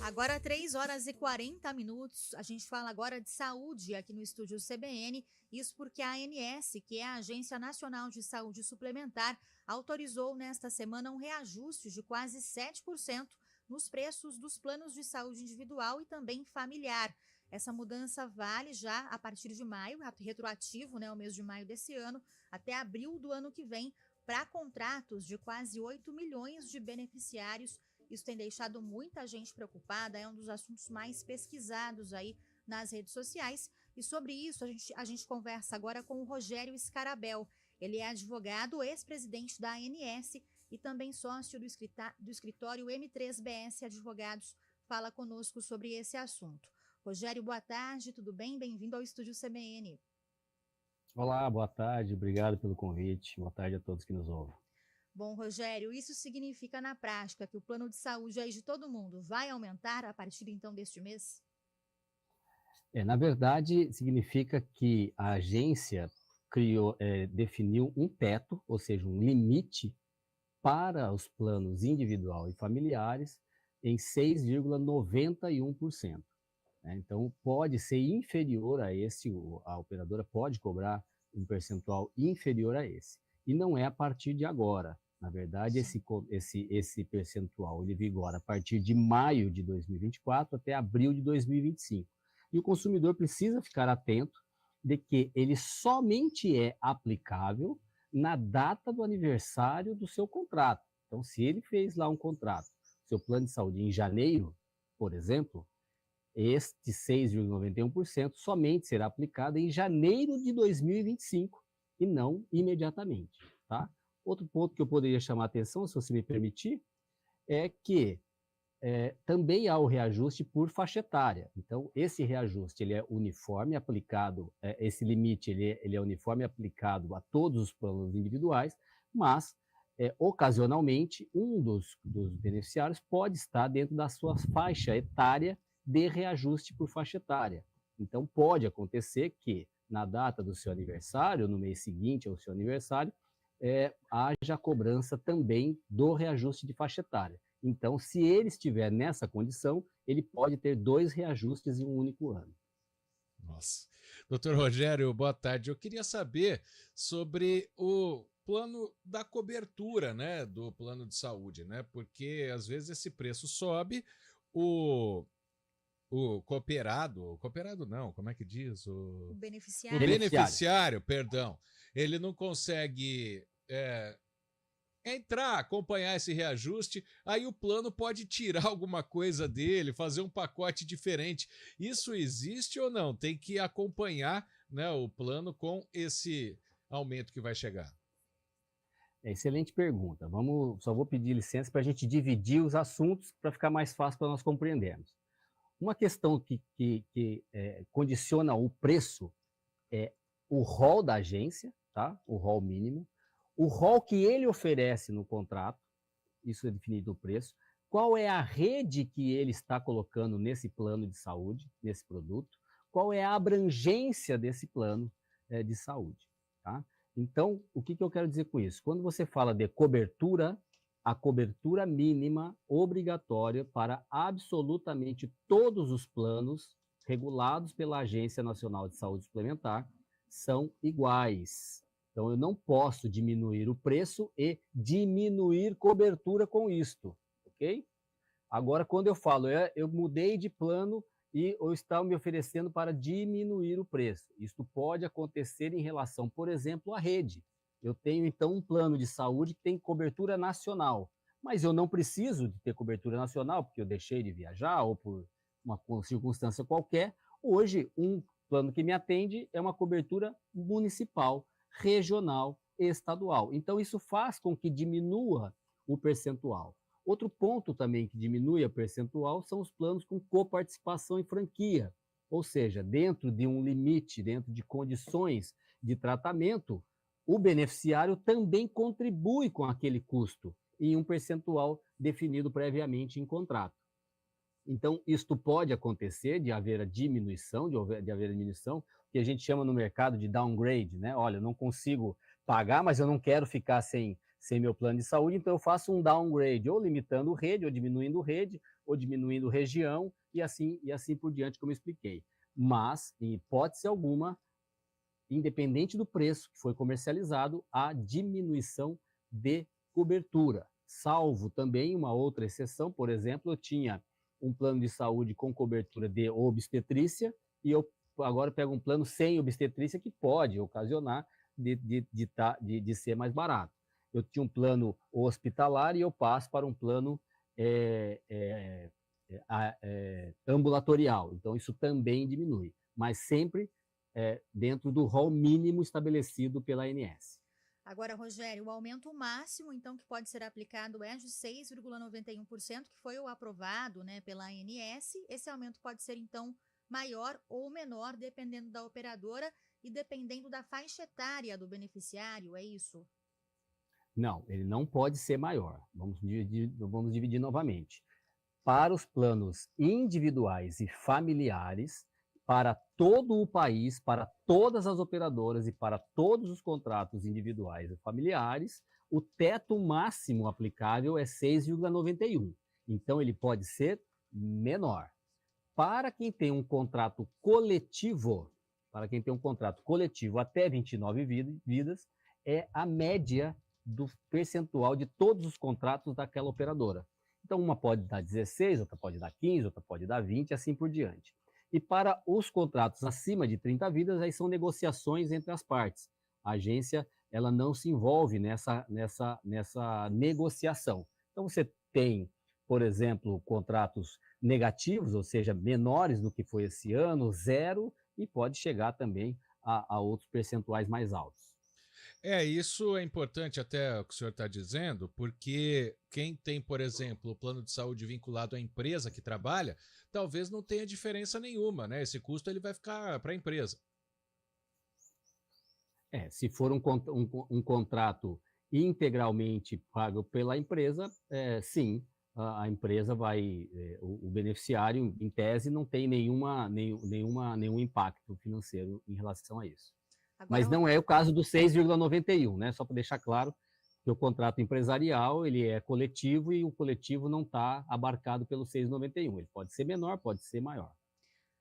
Agora, 3h40, a gente fala agora de saúde aqui no estúdio CBN, isso porque a ANS, que é a Agência Nacional de Saúde Suplementar, autorizou nesta semana um reajuste de quase 7% nos preços dos planos de saúde individual e também familiar. Essa mudança vale já a partir de maio, retroativo, o mês de maio desse ano, até abril do ano que vem, para contratos de quase 8 milhões de beneficiários. Isso tem deixado muita gente preocupada, é um dos assuntos mais pesquisados aí nas redes sociais. E sobre isso a gente conversa agora com o Rogério Scarabel. Ele é advogado, ex-presidente da ANS e também sócio do escritório M3BS Advogados. Fala conosco sobre esse assunto. Rogério, boa tarde, tudo bem? Bem-vindo ao estúdio CBN. Olá, boa tarde, obrigado pelo convite. Boa tarde a todos que nos ouvem. Bom, Rogério, isso significa na prática que o plano de saúde aí de todo mundo vai aumentar a partir então deste mês? Na verdade, significa que a agência definiu um teto, ou seja, um limite para os planos individual e familiares em 6,91%. Então, pode ser inferior a esse, a operadora pode cobrar um percentual inferior a esse. E não é a partir de agora. Na verdade, esse percentual ele vigora a partir de maio de 2024 até abril de 2025. E o consumidor precisa ficar atento de que ele somente é aplicável na data do aniversário do seu contrato. Então, se ele fez lá um contrato, seu plano de saúde em janeiro, por exemplo, este 6,91% somente será aplicado em janeiro de 2025 e não imediatamente, tá? Outro ponto que eu poderia chamar a atenção, se você me permitir, é que também há o reajuste por faixa etária. Então, esse reajuste ele é uniforme, aplicado, esse limite ele é uniforme aplicado a todos os planos individuais, mas, ocasionalmente, um dos beneficiários pode estar dentro da sua faixa etária de reajuste por faixa etária. Então, pode acontecer que, na data do seu aniversário, no mês seguinte ao seu aniversário, haja cobrança também do reajuste de faixa etária. Então, se ele estiver nessa condição, ele pode ter 2 reajustes em um único ano. Nossa. Doutor Rogério, boa tarde. Eu queria saber sobre o plano da cobertura, do plano de saúde, porque às vezes esse preço sobe, o cooperado não, como é que diz? O beneficiário. O beneficiário, perdão, ele não consegue entrar, acompanhar esse reajuste, aí o plano pode tirar alguma coisa dele, fazer um pacote diferente. Isso existe ou não? Tem que acompanhar, o plano com esse aumento que vai chegar. Excelente pergunta. Só vou pedir licença para a gente dividir os assuntos para ficar mais fácil para nós compreendermos. Uma questão que condiciona o preço é o rol da agência, tá? O rol mínimo, o rol que ele oferece no contrato, isso é definido no preço, qual é a rede que ele está colocando nesse plano de saúde, nesse produto, qual é a abrangência desse plano de saúde, tá? Então, o que eu quero dizer com isso? Quando você fala de cobertura, a cobertura mínima obrigatória para absolutamente todos os planos regulados pela Agência Nacional de Saúde Suplementar são iguais. Então, eu não posso diminuir o preço e diminuir cobertura com isto, ok? Agora, quando eu falo, eu mudei de plano e eu estava me oferecendo para diminuir o preço. Isto pode acontecer em relação, por exemplo, à rede. Eu tenho, então, um plano de saúde que tem cobertura nacional, mas eu não preciso de ter cobertura nacional porque eu deixei de viajar ou por uma circunstância qualquer. Hoje, um plano que me atende é uma cobertura municipal, regional e estadual. Então, isso faz com que diminua o percentual. Outro ponto também que diminui o percentual são os planos com coparticipação em franquia, ou seja, dentro de um limite, dentro de condições de tratamento, o beneficiário também contribui com aquele custo em um percentual definido previamente em contrato. Então, isto pode acontecer de haver a diminuição, que a gente chama no mercado de downgrade, Olha, eu não consigo pagar, mas eu não quero ficar sem meu plano de saúde, então eu faço um downgrade, ou limitando rede, ou diminuindo rede, ou diminuindo região, e assim por diante, como eu expliquei. Mas, em hipótese alguma, independente do preço que foi comercializado, há diminuição de cobertura, salvo também uma outra exceção. Por exemplo, eu tinha um plano de saúde com cobertura de obstetrícia e eu agora pego um plano sem obstetrícia que pode ocasionar de ser mais barato. Eu tinha um plano hospitalar e eu passo para um plano ambulatorial. Então, isso também diminui, mas sempre dentro do rol mínimo estabelecido pela ANS. Agora, Rogério, o aumento máximo, então, que pode ser aplicado é de 6,91%, que foi o aprovado, né, pela ANS. Esse aumento pode ser, então, maior ou menor, dependendo da operadora e dependendo da faixa etária do beneficiário, é isso? Não, ele não pode ser maior. Vamos dividir novamente. Para os planos individuais e familiares, para todo o país, para todas as operadoras e para todos os contratos individuais e familiares, o teto máximo aplicável é 6,91. Então, ele pode ser menor. Para quem tem um contrato coletivo, até 29 vidas, é a média do percentual de todos os contratos daquela operadora. Então, uma pode dar 16, outra pode dar 15, outra pode dar 20, e assim por diante. E para os contratos acima de 30 vidas, aí são negociações entre as partes. A agência, ela não se envolve nessa negociação. Então, você tem, por exemplo, contratos negativos, ou seja, menores do que foi esse ano, 0, e pode chegar também a outros percentuais mais altos. Isso é importante até o que o senhor está dizendo, porque quem tem, por exemplo, o plano de saúde vinculado à empresa que trabalha, talvez não tenha diferença nenhuma, né? Esse custo ele vai ficar para a empresa. Se for um contrato integralmente pago pela empresa, sim, a empresa vai, o beneficiário, em tese, não tem nenhum impacto financeiro em relação a isso. Agora, mas não é o caso do 6,91, né? Só para deixar claro que o contrato empresarial ele é coletivo e o coletivo não está abarcado pelo 6,91. Ele pode ser menor, pode ser maior.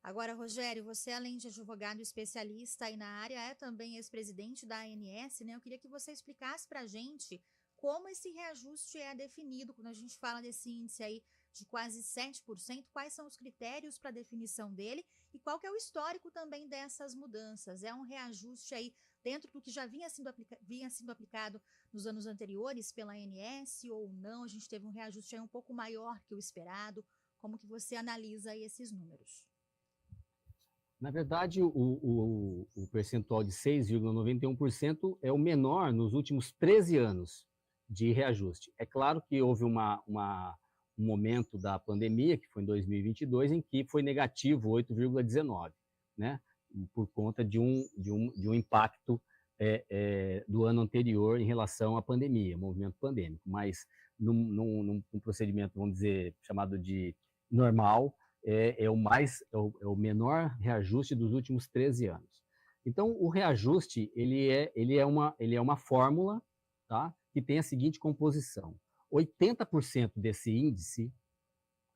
Agora, Rogério, você, além de advogado especialista aí na área, é também ex-presidente da ANS, né? Eu queria que você explicasse para a gente como esse reajuste é definido, quando a gente fala desse índice aí de quase 7%, quais são os critérios para a definição dele e qual que é o histórico também dessas mudanças? É um reajuste aí dentro do que já vinha sendo aplicado nos anos anteriores pela ANS ou não? A gente teve um reajuste aí um pouco maior que o esperado. Como que você analisa aí esses números? Na verdade, o percentual de 6,91% é o menor nos últimos 13 anos de reajuste. É claro que houve um momento da pandemia, que foi em 2022, em que foi negativo 8,19%, né? Por conta de um impacto do ano anterior em relação à pandemia, movimento pandêmico. Mas num procedimento, vamos dizer, chamado de normal, é o menor reajuste dos últimos 13 anos. Então, o reajuste ele é uma fórmula, tá? Que tem a seguinte composição. 80% desse índice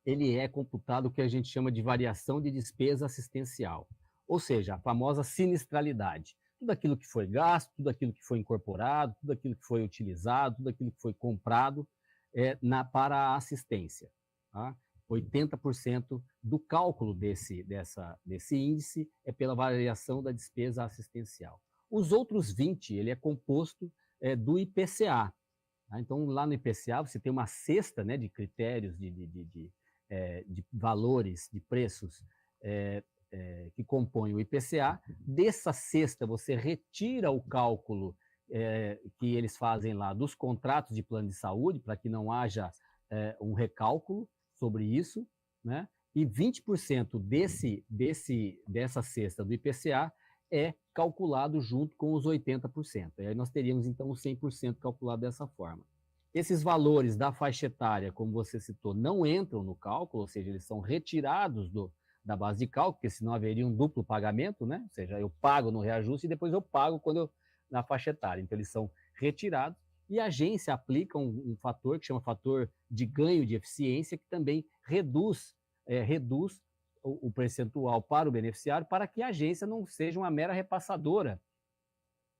ele é computado o que a gente chama de variação de despesa assistencial, ou seja, a famosa sinistralidade. Tudo aquilo que foi gasto, tudo aquilo que foi incorporado, tudo aquilo que foi utilizado, tudo aquilo que foi comprado para a assistência. Tá? 80% do cálculo desse índice é pela variação da despesa assistencial. Os outros 20%, ele é composto do IPCA. Tá? Então, lá no IPCA, você tem uma cesta, né, de critérios, de valores, de preços que compõem o IPCA. Dessa cesta, você retira o cálculo que eles fazem lá dos contratos de plano de saúde, para que não haja um recálculo sobre isso, né? E 20% dessa cesta do IPCA é calculado junto com os 80%. E aí nós teríamos, então, os 100% calculado dessa forma. Esses valores da faixa etária, como você citou, não entram no cálculo, ou seja, eles são retirados da base de cálculo, porque senão haveria um duplo pagamento, né? Ou seja, eu pago no reajuste e depois eu pago na faixa etária. Então, eles são retirados E a agência aplica um fator que chama fator de ganho de eficiência, que também reduz o percentual para o beneficiário, para que a agência não seja uma mera repassadora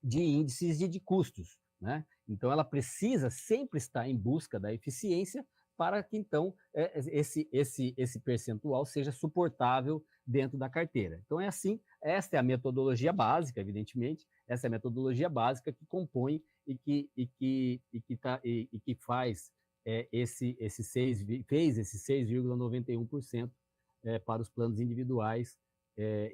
de índices de custos, né? Então, ela precisa sempre estar em busca da eficiência para que, então, esse percentual seja suportável dentro da carteira. Então, é assim, esta é a metodologia básica, evidentemente, essa é a metodologia básica que compõe e que faz esse 6,91% para os planos individuais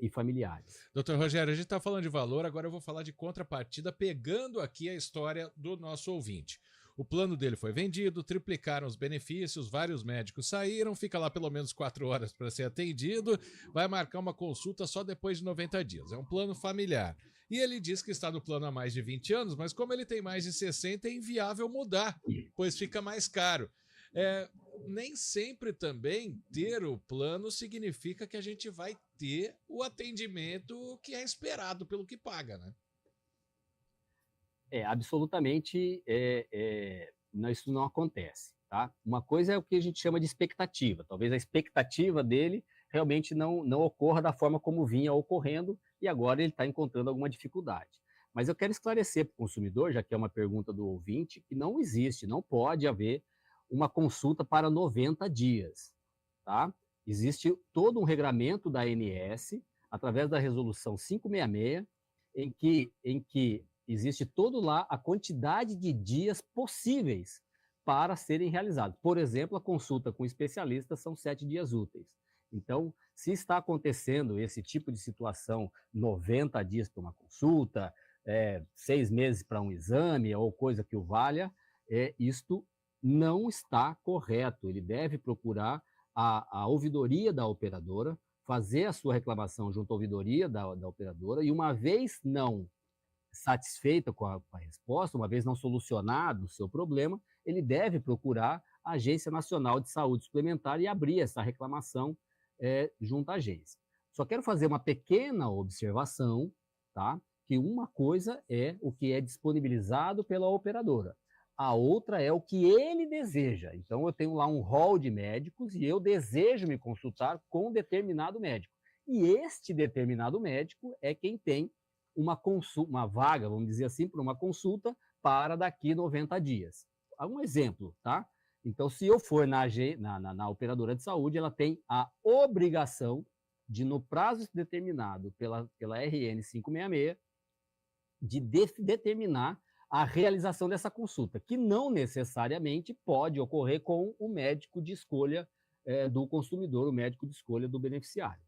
e familiares. Doutor Rogério, a gente está falando de valor, agora eu vou falar de contrapartida, pegando aqui a história do nosso ouvinte. O plano dele foi vendido, triplicaram os benefícios, vários médicos saíram, fica lá pelo menos 4 horas para ser atendido, vai marcar uma consulta só depois de 90 dias. É um plano familiar. E ele diz que está no plano há mais de 20 anos, mas como ele tem mais de 60, é inviável mudar, pois fica mais caro. Nem sempre também ter o plano significa que a gente vai ter o atendimento que é esperado pelo que paga, né? Absolutamente, isso não acontece, tá? Uma coisa é o que a gente chama de expectativa. Talvez a expectativa dele realmente não ocorra da forma como vinha ocorrendo e agora ele está encontrando alguma dificuldade. Mas eu quero esclarecer para o consumidor, já que é uma pergunta do ouvinte, que não existe, não pode haver uma consulta para 90 dias, tá? Existe todo um regramento da ANS, através da resolução 566, em que existe todo lá a quantidade de dias possíveis para serem realizados. Por exemplo, a consulta com especialistas são 7 dias úteis. Então, se está acontecendo esse tipo de situação, 90 dias para uma consulta, 6 meses para um exame ou coisa que o valha, isto não está correto. Ele deve procurar a ouvidoria da operadora, fazer a sua reclamação junto à ouvidoria da operadora, e uma vez não satisfeita com a resposta, uma vez não solucionado o seu problema, ele deve procurar a Agência Nacional de Saúde Suplementar e abrir essa reclamação junto à agência. Só quero fazer uma pequena observação, tá? Que uma coisa é o que é disponibilizado pela operadora, a outra é o que ele deseja. Então, eu tenho lá um rol de médicos e eu desejo me consultar com um determinado médico. E este determinado médico é quem tem uma vaga, vamos dizer assim, para uma consulta para daqui 90 dias. Um exemplo, tá? Então, se eu for na operadora de saúde, ela tem a obrigação de, no prazo determinado pela RN 566, de determinar a realização dessa consulta, que não necessariamente pode ocorrer com o médico de escolha do consumidor, o médico de escolha do beneficiário.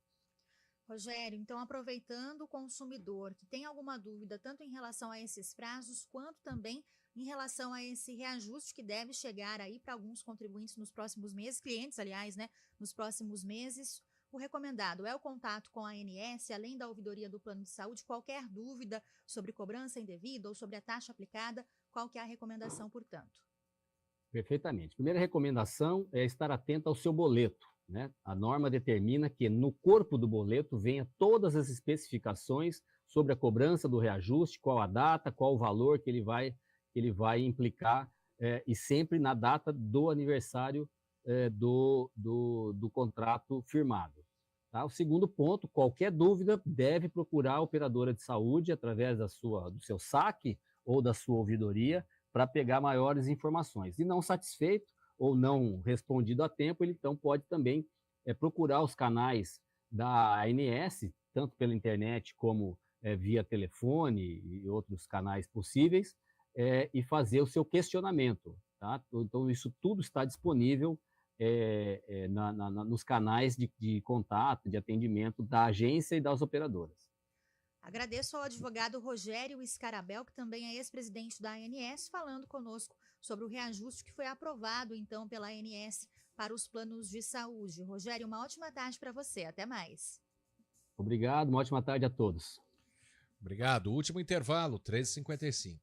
Rogério, então, aproveitando o consumidor que tem alguma dúvida, tanto em relação a esses prazos, quanto também em relação a esse reajuste que deve chegar aí para alguns contribuintes nos próximos meses, clientes, aliás, né, nos próximos meses, o recomendado é o contato com a ANS, além da ouvidoria do plano de saúde. Qualquer dúvida sobre cobrança indevida ou sobre a taxa aplicada, qual que é a recomendação, portanto? Perfeitamente. Primeira recomendação é estar atento ao seu boleto, né? A norma determina que no corpo do boleto venha todas as especificações sobre a cobrança do reajuste, qual a data, qual o valor que ele vai implicar, e sempre na data do aniversário do contrato firmado. Tá? O segundo ponto, qualquer dúvida deve procurar a operadora de saúde através do seu saque ou da sua ouvidoria para pegar maiores informações. E não satisfeito ou não respondido a tempo, ele então pode também procurar os canais da ANS, tanto pela internet como via telefone e outros canais possíveis, e fazer o seu questionamento. Tá? Então, isso tudo está disponível nos canais de contato, de atendimento da agência e das operadoras. Agradeço ao advogado Rogério Scarabel, que também é ex-presidente da ANS, falando conosco sobre o reajuste que foi aprovado, então, pela ANS para os planos de saúde. Rogério, uma ótima tarde para você. Até mais. Obrigado, uma ótima tarde a todos. Obrigado. Último intervalo, 13h55.